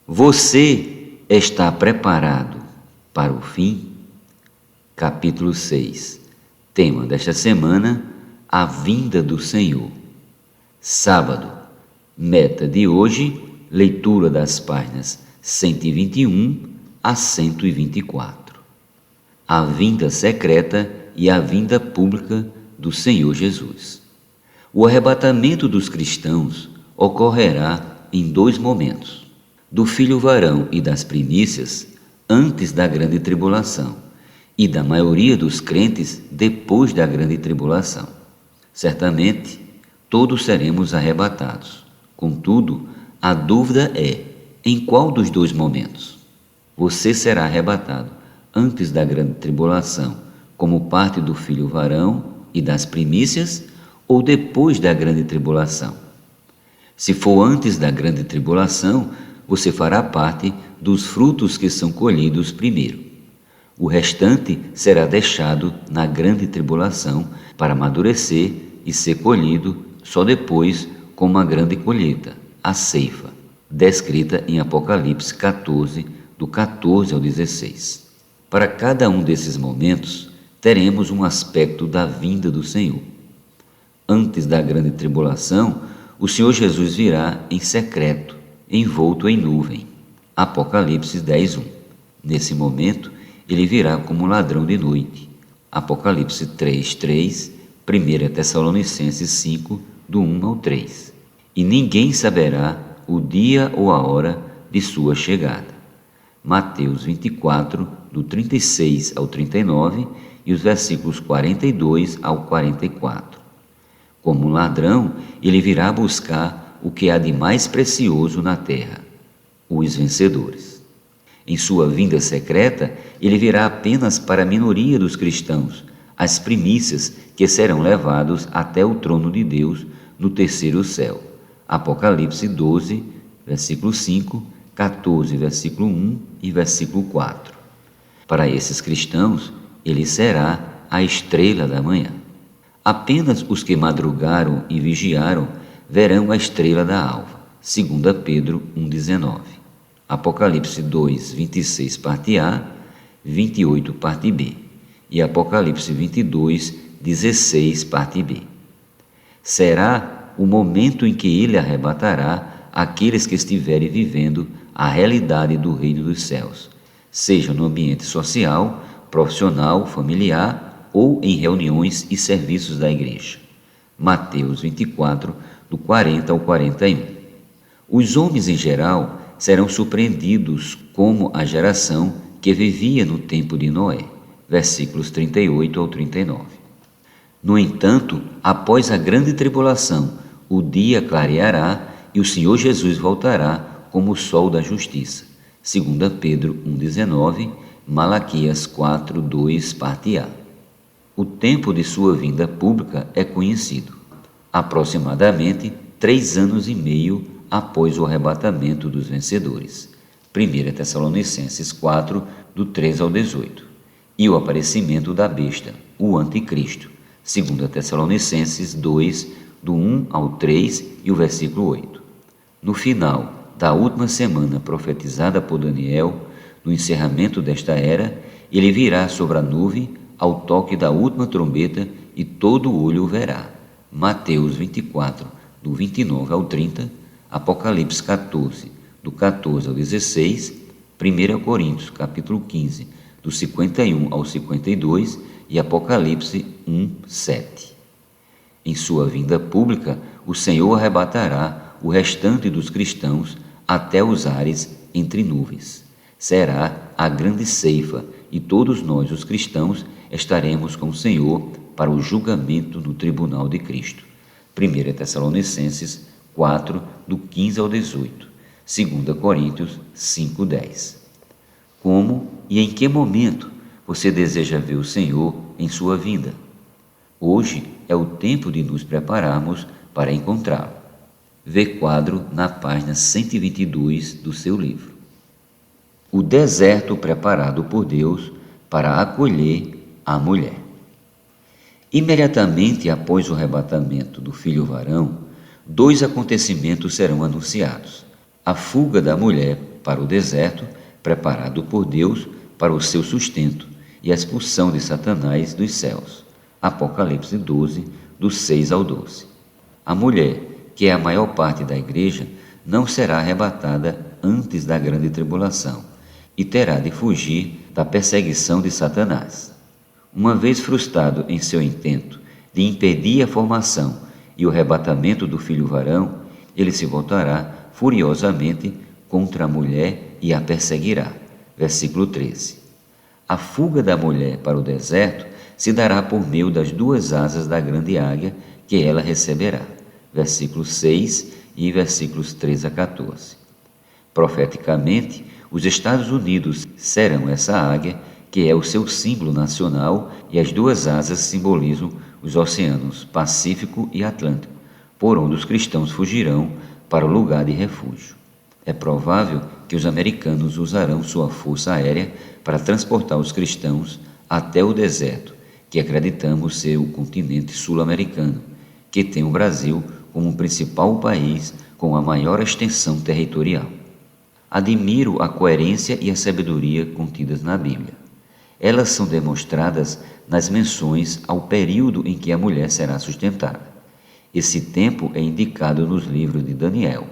Você está preparado para o fim? Capítulo 6. Tema desta semana: a vinda do Senhor. Sábado. Meta de hoje: leitura das páginas 121 a 124. A vinda secreta e a vinda pública do Senhor Jesus. O arrebatamento dos cristãos ocorrerá em dois momentos: do filho varão e das primícias, antes da grande tribulação, e da maioria dos crentes depois da grande tribulação. Certamente, todos seremos arrebatados. Contudo, a dúvida é: em qual dos dois momentos? Você será arrebatado antes da grande tribulação, como parte do filho varão e das primícias, ou depois da grande tribulação? Se for antes da grande tribulação, você fará parte dos frutos que são colhidos primeiro. O restante será deixado na grande tribulação para amadurecer e ser colhido só depois com uma grande colheita, a ceifa, descrita em Apocalipse 14, do 14 ao 16. Para cada um desses momentos, teremos um aspecto da vinda do Senhor. Antes da grande tribulação, o Senhor Jesus virá em secreto, envolto em nuvem. Apocalipse 10:1. Nesse momento, ele virá como ladrão de noite. Apocalipse 3:3, 1 Tessalonicenses 5, do 1 ao 3. E ninguém saberá o dia ou a hora de sua chegada. Mateus 24, do 36 ao 39, e os versículos 42 ao 44. Como ladrão, ele virá buscar o que há de mais precioso na terra: os vencedores. Em sua vinda secreta, ele virá apenas para a minoria dos cristãos, as primícias que serão levados até o trono de Deus no terceiro céu. Apocalipse 12, versículo 5, 14, versículo 1 e versículo 4. Para esses cristãos, ele será a estrela da manhã. Apenas os que madrugaram e vigiaram verão a estrela da alva. 2 Pedro 1,19. Apocalipse 2, 26, parte A, 28, parte B. E Apocalipse 22, 16, parte B. Será o momento em que ele arrebatará aqueles que estiverem vivendo a realidade do reino dos céus, seja no ambiente social, profissional, familiar ou em reuniões e serviços da igreja. Mateus 24, do 40 ao 41. Os homens em geral serão surpreendidos como a geração que vivia no tempo de Noé. Versículos 38 ao 39. No entanto, após a grande tribulação, o dia clareará e o Senhor Jesus voltará como o sol da justiça. 2 Pedro 1,19, Malaquias 4, 2, parte A. O tempo de sua vinda pública é conhecido: aproximadamente 3 anos e meio após o arrebatamento dos vencedores. 1 Tessalonicenses 4, do 13 ao 18. E o aparecimento da besta, o anticristo. 2 Tessalonicenses 2, do 1 ao 3 e o versículo 8. No final da última semana profetizada por Daniel, no encerramento desta era, ele virá sobre a nuvem ao toque da última trombeta e todo olho o verá. Mateus 24, do 29 ao 30, Apocalipse 14, do 14 ao 16, 1 Coríntios, capítulo 15, do 51 ao 52 e Apocalipse 1, 7. Em sua vinda pública, o Senhor arrebatará o restante dos cristãos até os ares entre nuvens. Será a grande ceifa e todos nós, os cristãos, estaremos com o Senhor para o julgamento no tribunal de Cristo. 1 Tessalonicenses 4, do 15 ao 18. 2 Coríntios 5, 10. Como e em que momento você deseja ver o Senhor em sua vinda? Hoje é o tempo de nos prepararmos para encontrá-lo. Vê quadro na página 122 do seu livro. O deserto preparado por Deus para acolher a mulher. Imediatamente após o arrebatamento do filho varão, 2 acontecimentos serão anunciados: a fuga da mulher para o deserto, preparado por Deus para o seu sustento e a expulsão de Satanás dos céus. Apocalipse 12, do 6 ao 12. A mulher, que é a maior parte da igreja, não será arrebatada antes da grande tribulação e terá de fugir da perseguição de Satanás. Uma vez frustrado em seu intento de impedir a formação e o arrebatamento do filho varão, ele se voltará furiosamente contra a mulher e a perseguirá. Versículo 13. A fuga da mulher para o deserto se dará por meio das duas asas da grande águia que ela receberá. Versículo 6 e versículos 13 a 14. Profeticamente, os Estados Unidos serão essa águia, que é o seu símbolo nacional, e as duas asas simbolizam os oceanos Pacífico e Atlântico, por onde os cristãos fugirão para o lugar de refúgio. É provável que os americanos usarão sua força aérea para transportar os cristãos até o deserto, que acreditamos ser o continente sul-americano, que tem o Brasil como o principal país com a maior extensão territorial. Admiro a coerência e a sabedoria contidas na Bíblia. Elas são demonstradas nas menções ao período em que a mulher será sustentada. Esse tempo é indicado nos livros de Daniel,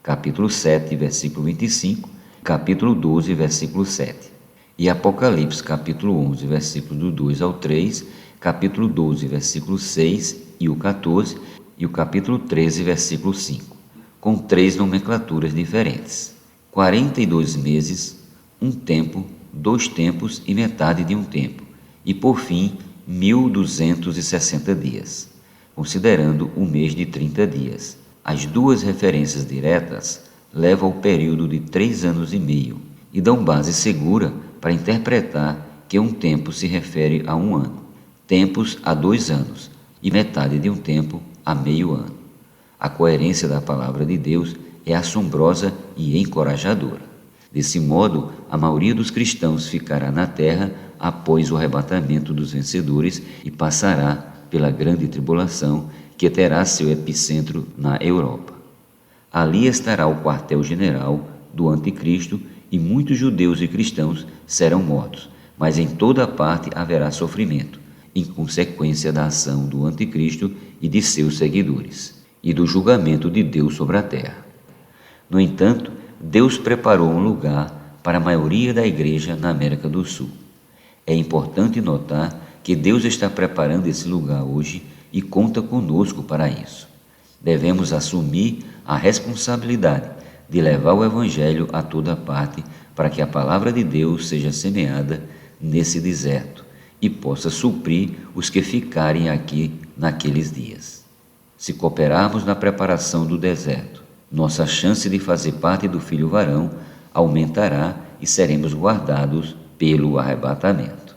capítulo 7, versículo 25, capítulo 12, versículo 7, e Apocalipse, capítulo 11, versículos do 2 ao 3, capítulo 12, versículo 6 e o 14, e o capítulo 13, versículo 5, com 3 nomenclaturas diferentes. 42 meses, um tempo, 2 tempos e metade de um tempo, e por fim 1260 dias, considerando o mês de 30 dias. As duas referências diretas levam ao período de 3 anos e meio e dão base segura para interpretar que um tempo se refere a um ano, tempos a 2 anos e metade de um tempo a meio ano. A coerência da palavra de Deus é assombrosa e encorajadora. Desse modo, a maioria dos cristãos ficará na terra após o arrebatamento dos vencedores e passará pela grande tribulação, que terá seu epicentro na Europa. Ali estará o quartel-general do anticristo e muitos judeus e cristãos serão mortos, mas em toda parte haverá sofrimento, em consequência da ação do anticristo e de seus seguidores, e do julgamento de Deus sobre a terra. No entanto, Deus preparou um lugar para a maioria da igreja na América do Sul. É importante notar que Deus está preparando esse lugar hoje e conta conosco para isso. Devemos assumir a responsabilidade de levar o Evangelho a toda parte para que a palavra de Deus seja semeada nesse deserto e possa suprir os que ficarem aqui naqueles dias. Se cooperarmos na preparação do deserto, nossa chance de fazer parte do filho varão aumentará e seremos guardados pelo arrebatamento.